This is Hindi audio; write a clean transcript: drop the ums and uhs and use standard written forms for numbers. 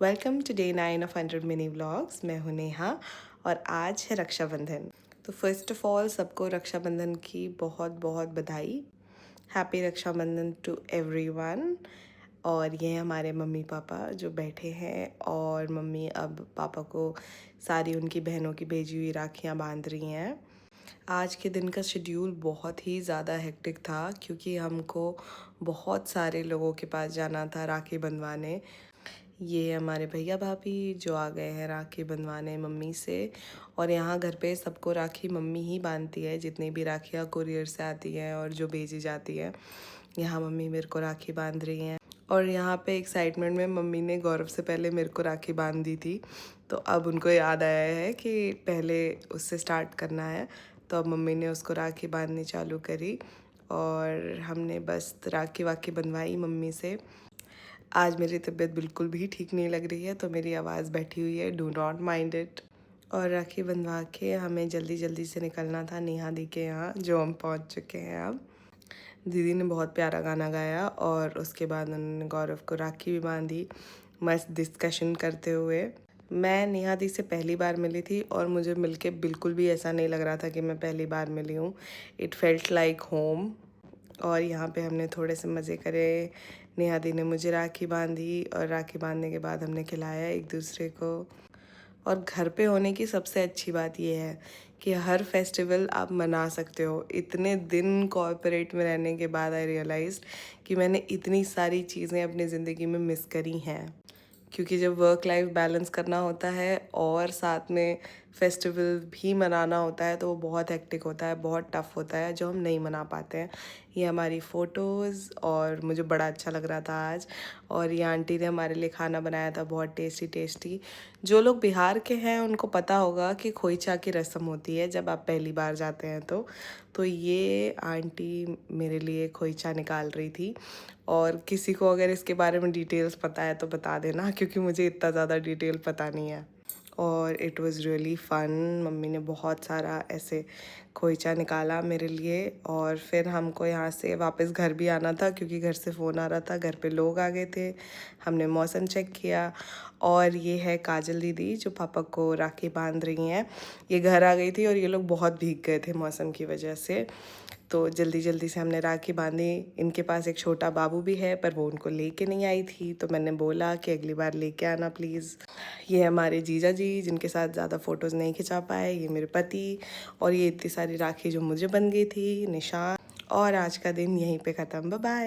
Welcome to day 9 of 100 mini vlogs. मैं हूँ नेहा और आज है रक्षाबंधन। तो फर्स्ट ऑफ ऑल सबको रक्षाबंधन की बहुत बहुत बधाई। Happy Rakshabandhan to everyone. और ये हमारे मम्मी पापा जो बैठे हैं और मम्मी अब पापा को सारी उनकी बहनों की भेजी हुई राखियाँ बांध रही हैं। आज के दिन का शेड्यूल बहुत ही ज़्यादा हेक्टिक था क्योंकि हमको बहुत सारे लोगों के पास जाना था राखी बंधवाने। ये हमारे भैया भाभी जो आ गए हैं राखी बंधवाने मम्मी से। और यहाँ घर पे सबको राखी मम्मी ही बांधती है, जितनी भी राखियाँ कुरियर से आती हैं और जो भेजी जाती है। यहाँ मम्मी मेरे को राखी बांध रही हैं और यहाँ पे एक्साइटमेंट में मम्मी ने गौरव से पहले मेरे को राखी बांध दी थी। तो अब उनको याद आया है कि पहले उससे स्टार्ट करना है, तो अब मम्मी ने उसको राखी बांधनी चालू करी और हमने बस राखी वाखी बंधवाई मम्मी से। आज मेरी तबीयत बिल्कुल भी ठीक नहीं लग रही है तो मेरी आवाज़ बैठी हुई है, डू नॉट माइंड इट। और राखी बंधवा के हमें जल्दी जल्दी से निकलना था नेहा दी के यहाँ, जो हम पहुँच चुके हैं अब। दीदी ने बहुत प्यारा गाना गाया और उसके बाद उन्होंने गौरव को राखी भी बांधी, मस्त डिस्कशन करते हुए। मैं नेहा दी से पहली बार मिली थी और मुझे मिलके बिल्कुल भी ऐसा नहीं लग रहा था कि मैं पहली बार मिली हूँ। It felt like home. और यहाँ पे हमने थोड़े से मज़े करे। नेहा दी ने मुझे राखी बांधी और राखी बांधने के बाद हमने खिलाया एक दूसरे को। और घर पे होने की सबसे अच्छी बात यह है कि हर फेस्टिवल आप मना सकते हो। इतने दिन कॉर्पोरेट में रहने के बाद आई रियलाइज्ड कि मैंने इतनी सारी चीज़ें अपनी ज़िंदगी में मिस करी हैं, क्योंकि जब वर्क लाइफ बैलेंस करना होता है और साथ में फेस्टिवल भी मनाना होता है तो वो बहुत हेक्टिक होता है, बहुत टफ होता है, जो हम नहीं मना पाते हैं। ये हमारी फ़ोटोज़ और मुझे बड़ा अच्छा लग रहा था आज। और ये आंटी ने हमारे लिए खाना बनाया था बहुत टेस्टी टेस्टी। जो लोग बिहार के हैं उनको पता होगा कि खोइचा की रस्म होती है जब आप पहली बार जाते हैं तो ये आंटी मेरे लिए खोइचा निकाल रही थी। और किसी को अगर इसके बारे में डिटेल्स पता है तो बता देना, क्योंकि मुझे इतना ज़्यादा डिटेल पता नहीं है। और it was really fun. Mummy ने बहुत सारा ऐसे खोइचा निकाला मेरे लिए। और फिर हमको यहाँ से वापस घर भी आना था क्योंकि घर से फ़ोन आ रहा था, घर पे लोग आ गए थे। हमने मौसम चेक किया और ये है काजल दीदी जो पापा को राखी बांध रही हैं। ये घर आ गई थी और ये लोग बहुत भीग गए थे मौसम की वजह से, तो जल्दी जल्दी से हमने राखी बांधी। इनके पास एक छोटा बाबू भी है पर वो उनको लेके नहीं आई थी, तो मैंने बोला कि अगली बार लेके आना प्लीज़। ये हमारे जीजा जी जिनके साथ ज़्यादा फ़ोटोज़ नहीं खिंचा पाए, ये मेरे पति। और ये इतनी सारी राखी जो मुझे बन गई थी, निशान। और आज का दिन यहीं पे ख़त्म। Bye bye.